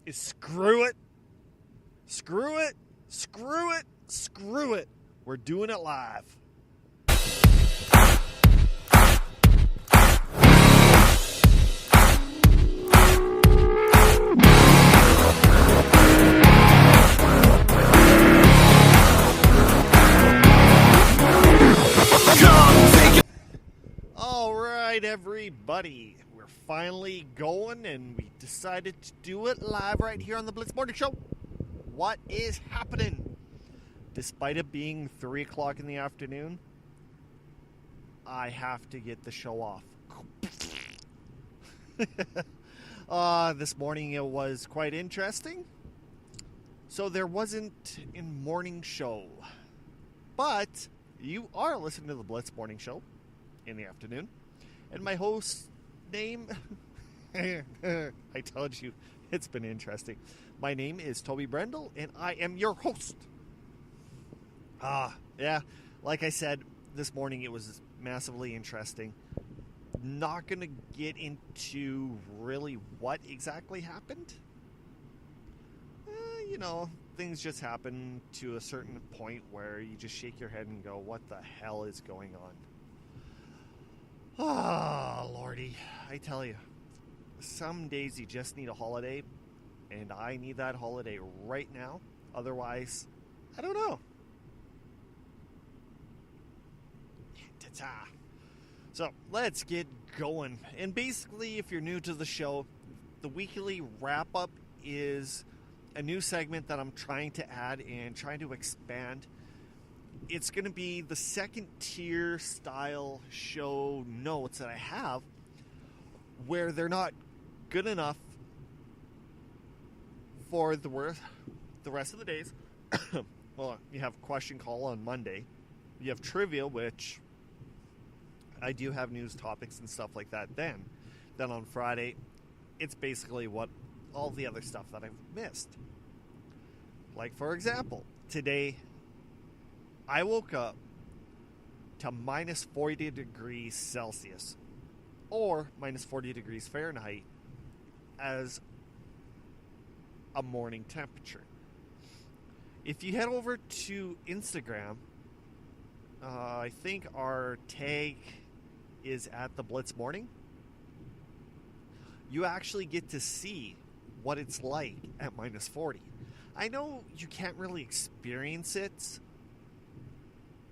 is screw it. Screw it. Screw it. Screw it. We're doing it live. All right, everybody. We're finally going, and we decided to do it live right here on the Blitz Morning Show. What is happening? Despite it being 3 o'clock in the afternoon, I have to get the show off. This morning it was quite interesting. So there wasn't a morning show, but you are listening to the Blitz Morning Show in the afternoon, and my host's name, I told you, it's been interesting. My name is Toby Brendel, and I am your host. Yeah, like I said, this morning it was massively interesting. Not going to get into really what exactly happened. Things just happen to a certain point where you just shake your head and go, what the hell is going on? Lordy, I tell you, some days you just need a holiday, and I need that holiday right now. Otherwise, I don't know. Ta-ta. So, let's get going. And basically, if you're new to the show, the weekly wrap-up is a new segment that I'm trying to add and trying to expand. It's going to be the second tier style show notes that I have, where they're not good enough for the rest of the days. Well, you have question call on Monday. You have trivia, which I do have news topics and stuff like that then. Then on Friday, it's basically what all the other stuff that I've missed. Like, for example, today I woke up to minus 40 degrees Celsius or minus 40 degrees Fahrenheit as a morning temperature. If you head over to Instagram, I think our tag is at the Blitz Morning. You actually get to see what it's like at minus 40. I know you can't really experience it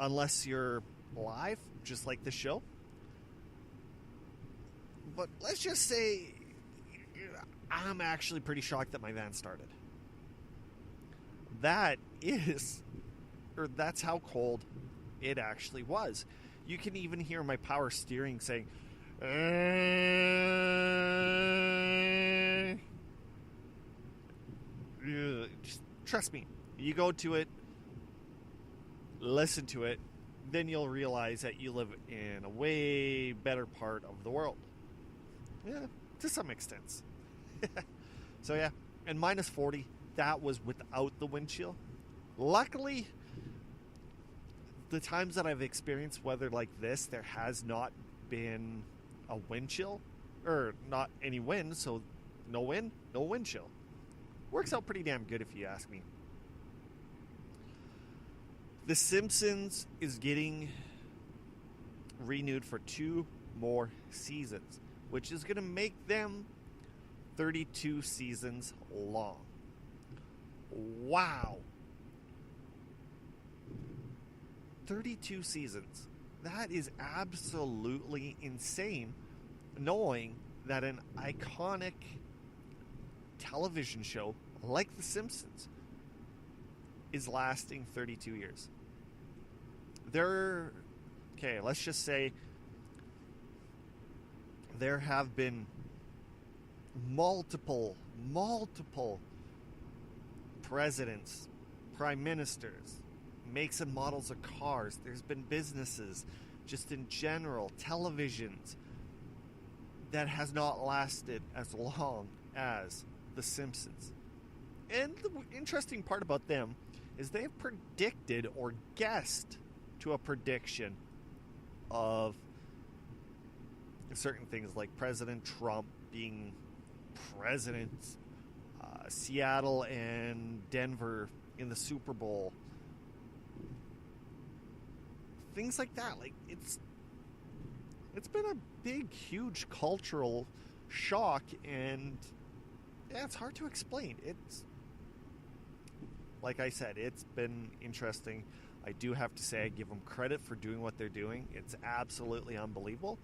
unless you're live, just like the show. But let's just say I'm actually pretty shocked that my van started. That's how cold it actually was. You can even hear my power steering saying, just trust me. You go to it, listen to it, then you'll realize that you live in a way better part of the world. Yeah, to some extent. So yeah, and minus 40, that was without the wind chill. Luckily, the times that I've experienced weather like this, there has not been a wind chill, or not any wind, so no wind, no wind chill. Works out pretty damn good if you ask me. The Simpsons is getting renewed for 2 more seasons, which is going to make them 32 seasons long. Wow. 32 seasons. That is absolutely insane, knowing that an iconic television show like The Simpsons is lasting 32 years. Let's just say there have been multiple presidents, prime ministers, makes and models of cars. There's been businesses, just in general, televisions, that has not lasted as long as The Simpsons. And the interesting part about them is they've predicted or guessed to a prediction of certain things like President Trump being president, Seattle and Denver in the Super Bowl. Things like that. Like, it's been a big, huge cultural shock, and yeah, it's hard to explain. It's, like I said, it's been interesting. I do have to say, I give them credit for doing what they're doing. It's absolutely unbelievable.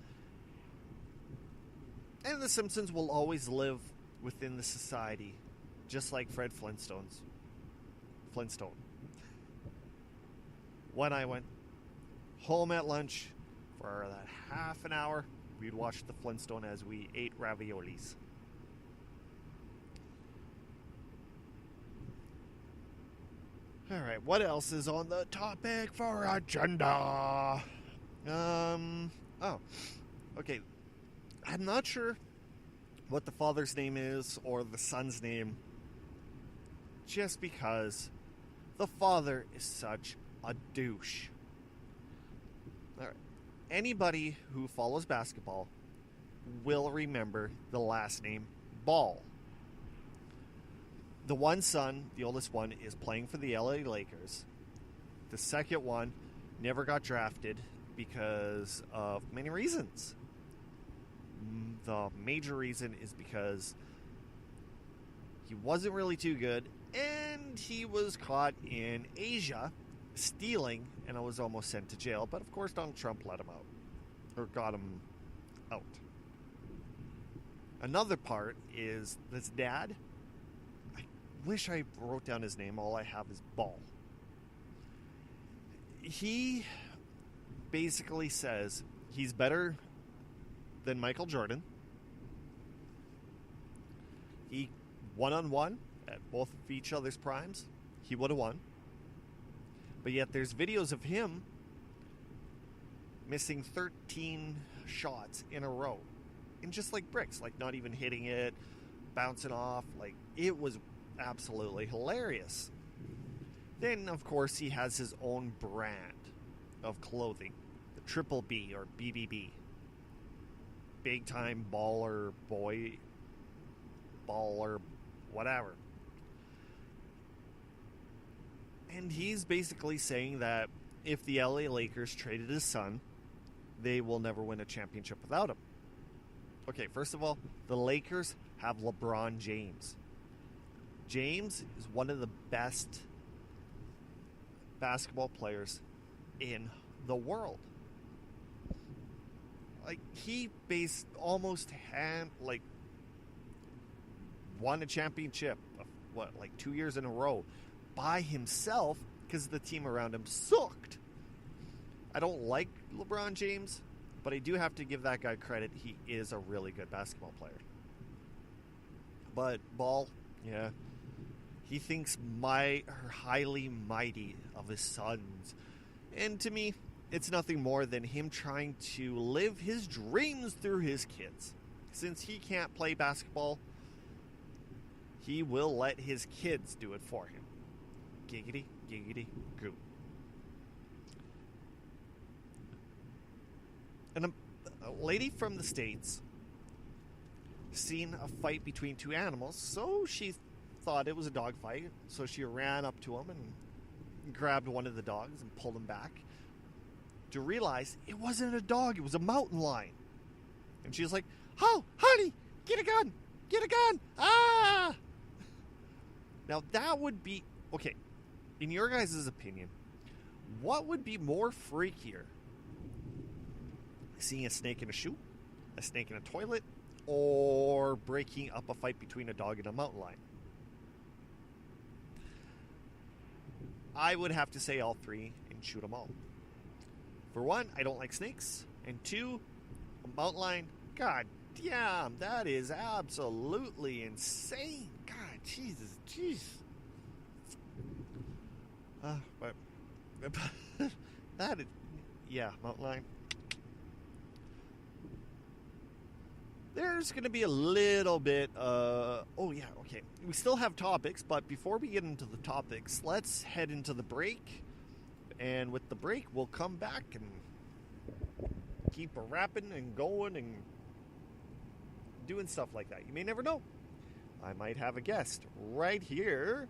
And the Simpsons will always live within the society, just like Fred Flintstone. When I went home at lunch for that half an hour, we'd watch the Flintstone as we ate raviolis. All right, what else is on the topic for agenda? Okay. I'm not sure what the father's name is or the son's name, just because the father is such a douche. All right. Anybody who follows basketball will remember the last name Ball. The one son, the oldest one, is playing for the LA Lakers. The second one never got drafted because of many reasons. The major reason is because he wasn't really too good, and he was caught in Asia stealing, and was almost sent to jail. But of course, Donald Trump let him out, or got him out. Another part is this dad. I wish I wrote down his name. All I have is Ball. He basically says he's better than Michael Jordan. He one-on-one at both of each other's primes, he would have won. But yet there's videos of him missing 13 shots in a row. And just like bricks, like not even hitting it, bouncing off. Like, it was absolutely hilarious. Then, of course, he has his own brand of clothing. The Triple B, or BBB. Big time baller boy, baller whatever. And he's basically saying that if the LA Lakers traded his son, they will never win a championship without him. Okay, first of all, the Lakers have LeBron James. James is one of the best basketball players in the world. Like, he won a championship, 2 years in a row by himself because the team around him sucked. I don't like LeBron James, but I do have to give that guy credit. He is a really good basketball player. But Ball, yeah, he thinks highly mighty of his sons. And to me, it's nothing more than him trying to live his dreams through his kids. Since he can't play basketball, he will let his kids do it for him. Giggity, giggity, goo. And a lady from the States seen a fight between two animals, so she thought it was a dog fight. So she ran up to him and grabbed one of the dogs and pulled him back, to realize it wasn't a dog, it was a mountain lion. And she's like, "Oh, honey, get a gun! Get a gun! Ah!" Now that would be, okay, in your guys' opinion, what would be more freakier? Seeing a snake in a shoe, a snake in a toilet, or breaking up a fight between a dog and a mountain lion? I would have to say all three and shoot them all. For one, I don't like snakes. And two, a mountain lion, god damn, that is absolutely insane. God, Jesus, jeez. But that is, yeah, mountain lion. There's going to be a little bit, okay. We still have topics, but before we get into the topics, let's head into the break. And with the break, we'll come back and keep rapping and going and doing stuff like that. You may never know. I might have a guest right here.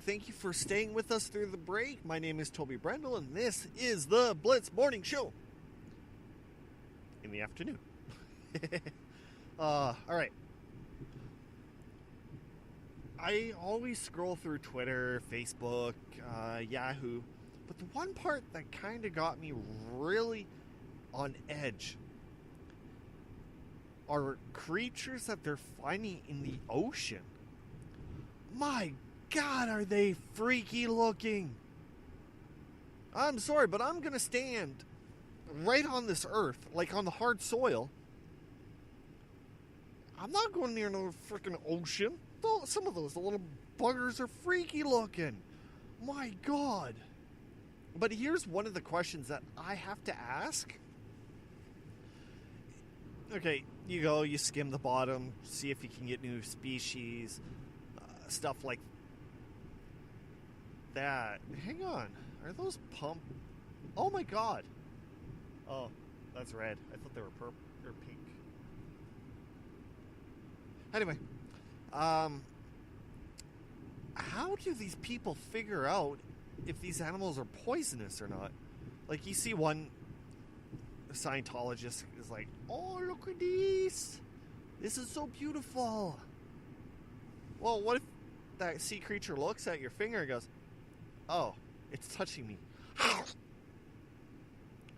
Thank you for staying with us through the break. My name is Toby Brendel, and this is the Blitz Morning Show in the afternoon. All right. I always scroll through Twitter, Facebook, Yahoo, but the one part that kind of got me really on edge are creatures that they're finding in the ocean. My God, are they freaky looking? I'm sorry, but I'm going to stand right on this earth, like on the hard soil. I'm not going near no freaking ocean. Some of those little buggers are freaky looking. My God. But here's one of the questions that I have to ask. Okay, you go, you skim the bottom, see if you can get new species, stuff like that. Hang on. Are those pump? Oh my God. Oh, that's red. I thought they were purple or pink. Anyway, how do these people figure out if these animals are poisonous or not? Like, you see one Scientologist is like, oh, look at this. This is so beautiful. Well, what if that sea creature looks at your finger and goes, oh, it's touching me.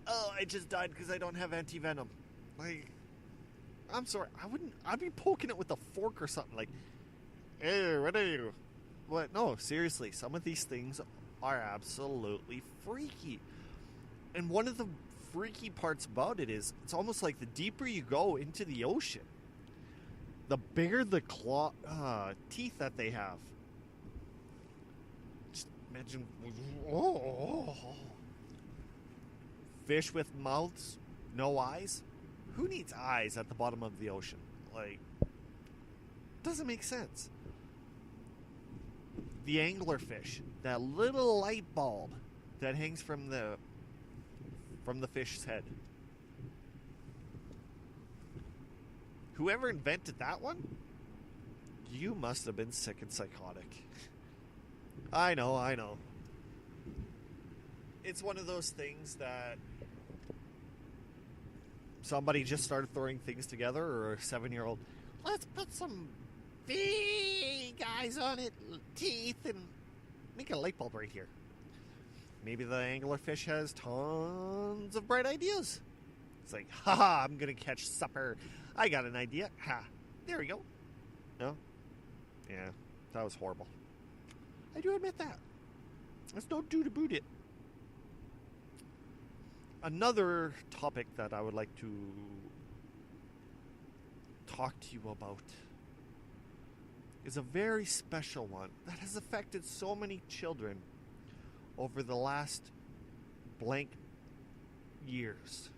Oh, I just died because I don't have anti-venom. Like, I'm sorry. I'd be poking it with a fork or something. Like, hey, what are you? What? No, seriously. Some of these things are absolutely freaky. And one of the freaky parts about it is it's almost like the deeper you go into the ocean, the bigger the teeth that they have. Just imagine, fish with mouths, no eyes. Who needs eyes at the bottom of the ocean? Like, doesn't make sense. The anglerfish, that little light bulb that hangs from the fish's head. Whoever invented that one, you must have been sick and psychotic. I know. It's one of those things that somebody just started throwing things together, or a 7-year-old, let's put some big eyes on it, teeth, and make a light bulb right here. Maybe the anglerfish has tons of bright ideas. It's like, haha, I'm going to catch supper. I got an idea. Ha, there we go. No? Yeah, that was horrible. I do admit that. Let's don't do to boot it. Another topic that I would like to talk to you about is a very special one that has affected so many children over the last blank years.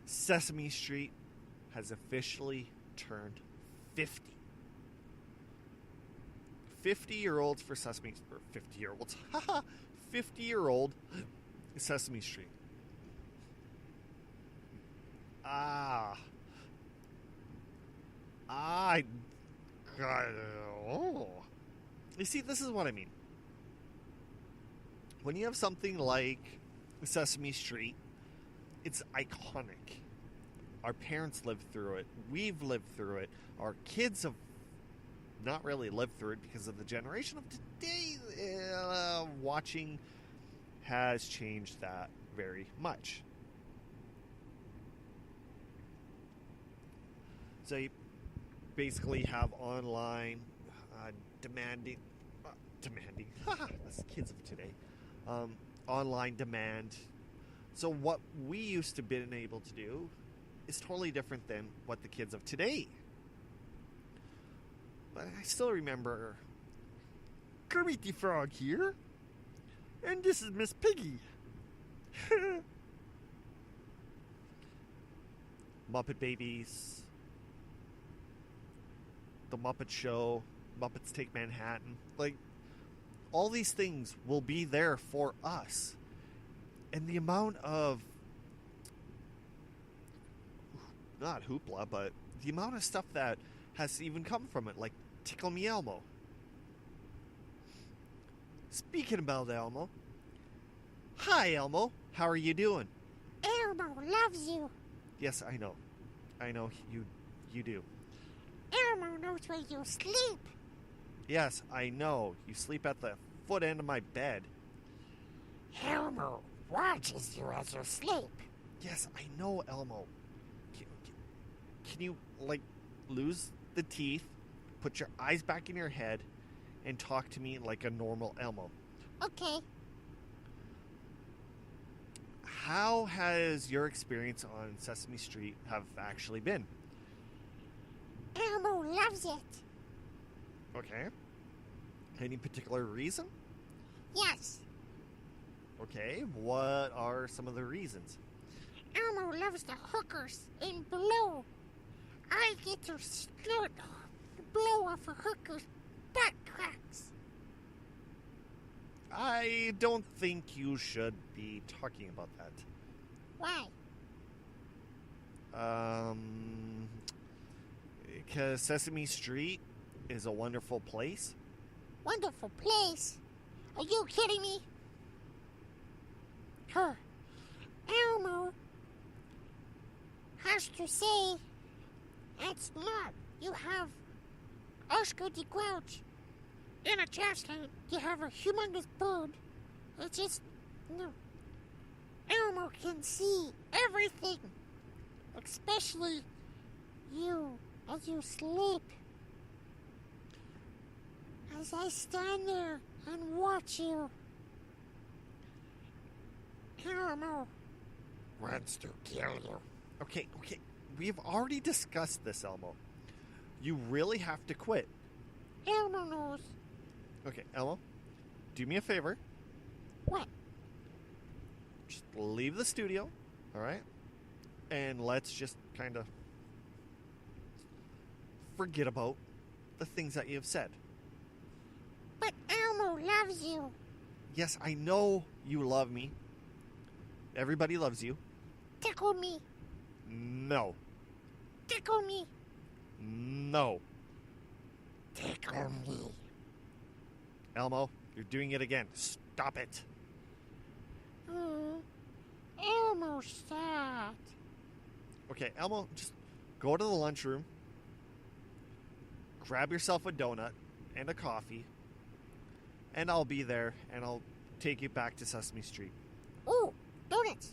Sesame Street has officially turned 50. 50-year-olds for Sesame, or 50-year-olds, 50-year-old Sesame Street. You see, this is what I mean. When you have something like Sesame Street, it's iconic. Our parents lived through it. We've lived through it. Our kids have not really lived through it because of the generation of today. Watching has changed that very much. So you basically have online demanding, that's kids of today, online demand, So what we used to been able to do is totally different than what the kids of today. But I still remember Kermit the Frog here, and this is Miss Piggy. Muppet Babies, The Muppet Show, Muppets Take Manhattan. Like, all these things will be there for us. And the amount of, not hoopla, but the amount of stuff that has even come from it, like Tickle Me Elmo. Speaking about Elmo, hi Elmo, how are you doing? Elmo loves you. Yes, I know. I know you do. Elmo knows where you sleep. Yes, I know. You sleep at the foot end of my bed. Elmo watches you as you sleep. Yes, I know, Elmo. Can you, like, lose the teeth, put your eyes back in your head, and talk to me like a normal Elmo? Okay. How has your experience on Sesame Street have actually been? Elmo loves it. Okay. Any particular reason? Yes. Okay, what are some of the reasons? Elmo loves the hookers in Blue. I get to snort the blow off a hooker's butt cracks. I don't think you should be talking about that. Why? Because Sesame Street is a wonderful place. Wonderful place. Are you kidding me? Huh. Elmo has to say it's not. You have Oscar the Grouch in a chestnut. You have a humongous bird. It's just, no. Elmo can see everything, especially you as you sleep. As I stand there and watch you, Elmo wants to kill you. Okay. We've already discussed this, Elmo. You really have to quit. Elmo knows. Okay, Elmo, do me a favor. What? Just leave the studio, all right? And let's just kind of forget about the things that you've said. But Elmo loves you. Yes, I know you love me. Everybody loves you. Tickle me. No. Tickle me. No. Tickle me. Elmo, you're doing it again. Stop it. Elmo, stop. Okay, Elmo, just go to the lunchroom, grab yourself a donut and a coffee, and I'll be there, and I'll take you back to Sesame Street. Ooh, donuts.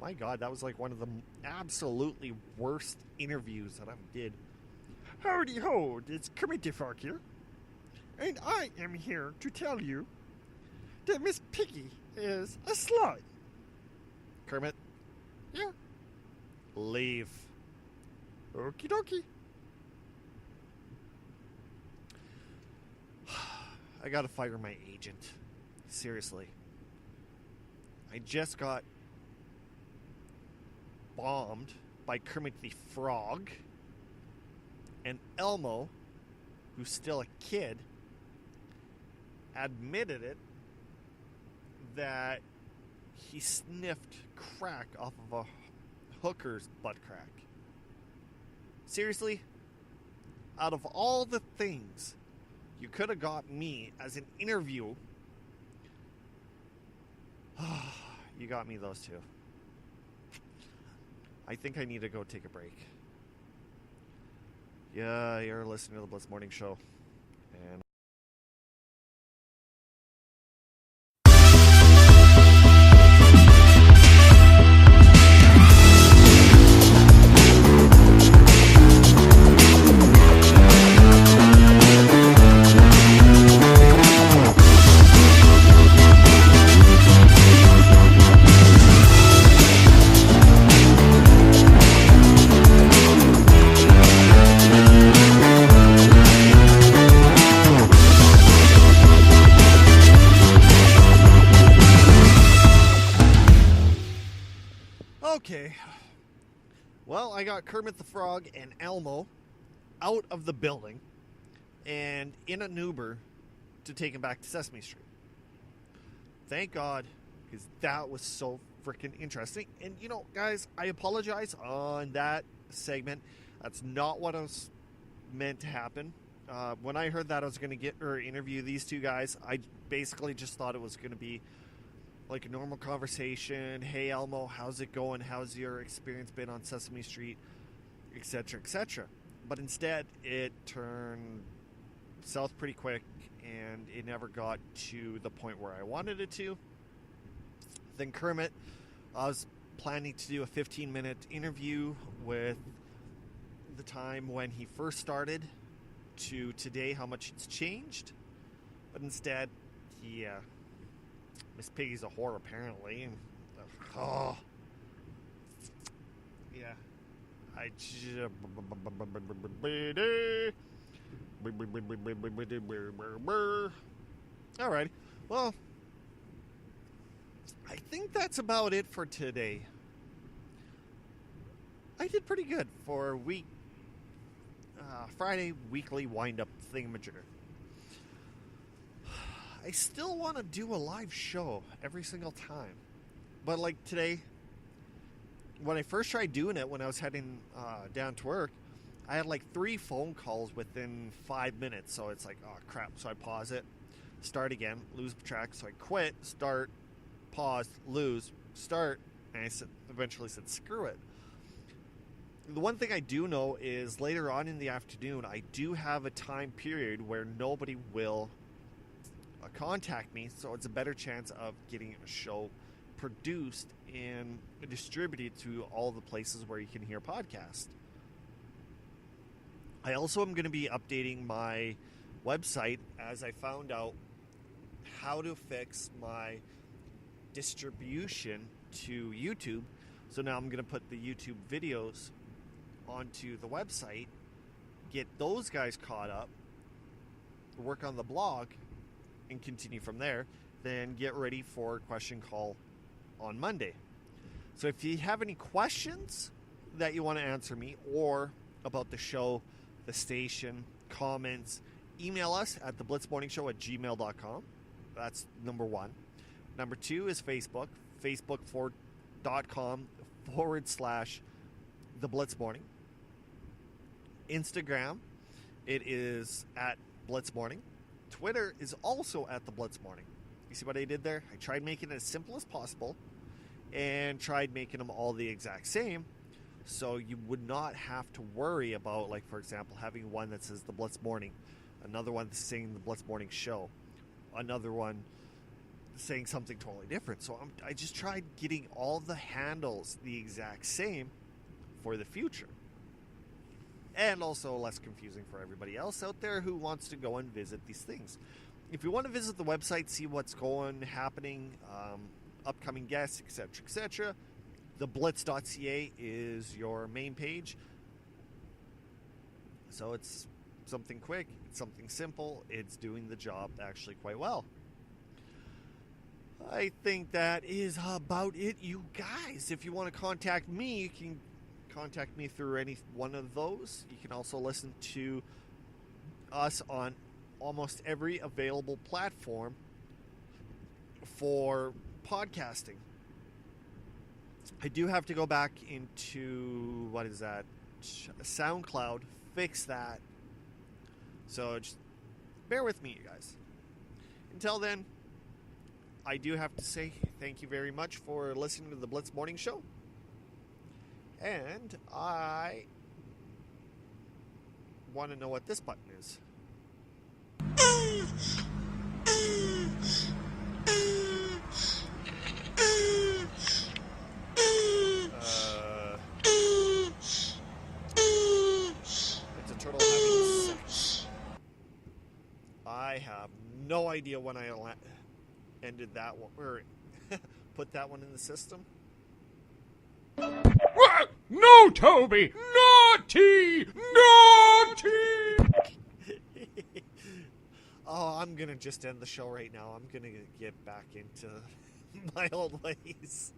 My God, that was like one of the absolutely worst interviews that I did. Howdy ho, it's Kermit the Frog here, and I am here to tell you that Miss Piggy is a slut. Kermit, Yeah. leave. Okie dokie. I gotta fire my agent. Seriously. I just got bombed by Kermit the Frog, and Elmo, who's still a kid, admitted it that he sniffed crack off of a hooker's butt crack. Seriously? Out of all the things you could have got me as an interview, you got me those two. I think I need to go take a break. Yeah, you're listening to the Blitz Morning Show. And Okay. Well, I got Kermit the Frog and Elmo out of the building and in an Uber to take him back to Sesame Street. Thank God, because that was so freaking interesting. And, you know, guys, I apologize on that segment. That's not what I was meant to happen. When I heard that I was going to interview these two guys, I basically just thought it was going to be like a normal conversation. Hey, Elmo, how's it going? How's your experience been on Sesame Street? Etc., etc. But instead, it turned south pretty quick, and it never got to the point where I wanted it to. Then Kermit, I was planning to do a 15-minute interview with the time when he first started to today, how much it's changed. But instead, Miss Piggy's a whore, apparently. And, yeah. Alright. Well, I think that's about it for today. I did pretty good for Friday weekly wind-up thingamajigger. I still want to do a live show every single time. But like today, when I first tried doing it, when I was heading down to work, I had like 3 phone calls within 5 minutes. So it's like, oh crap. So I pause it, start again, lose track. So I quit, start, pause, lose, start. And I eventually said, screw it. The one thing I do know is later on in the afternoon, I do have a time period where nobody will contact me, so it's a better chance of getting a show produced and distributed to all the places where you can hear podcasts. I also am going to be updating my website as I found out how to fix my distribution to YouTube. So now I'm going to put the YouTube videos onto the website, get those guys caught up, work on the blog, and continue from there. Then get ready for Question Call on Monday. So if you have any questions that you want to answer me or about the show, the station, comments, email us at theblitzmorningshow@gmail.com. That's number 1. Number 2 is Facebook, facebook.com/The Blitz Morning. Instagram, it is at Blitz Morning. Twitter is also at The Blitz Morning. You see what I did there? I tried making it as simple as possible and tried making them all the exact same, so you would not have to worry about, like, for example, having one that says The Blitz Morning, another one saying The Blitz Morning Show, another one saying something totally different. So I just tried getting all the handles the exact same for the future. And also less confusing for everybody else out there who wants to go and visit these things. If you want to visit the website, see what's happening, upcoming guests, etc., etc., theblitz.ca is your main page. So it's something quick, it's something simple, it's doing the job actually quite well. I think that is about it, you guys. If you want to contact me, you can contact me through any one of those. You can also listen to us on almost every available platform for podcasting. I do have to go back into, what is that, SoundCloud, fix that. So just bear with me, you guys. Until then, I do have to say thank you very much for listening to the Blitz Morning Show. And I want to know what this button is. It's a turtle having sex. I have no idea when I ended that one, or put that one in the system. No, Toby! Naughty! Naughty! Oh, I'm going to just end the show right now. I'm going to get back into my old ways.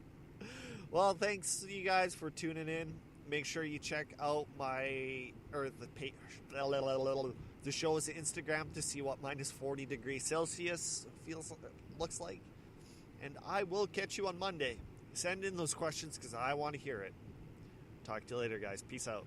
Well, thanks you guys for tuning in. Make sure you check out the show's Instagram to see what minus 40 degrees Celsius looks like. And I will catch you on Monday. Send in those questions because I want to hear it. Talk to you later, guys. Peace out.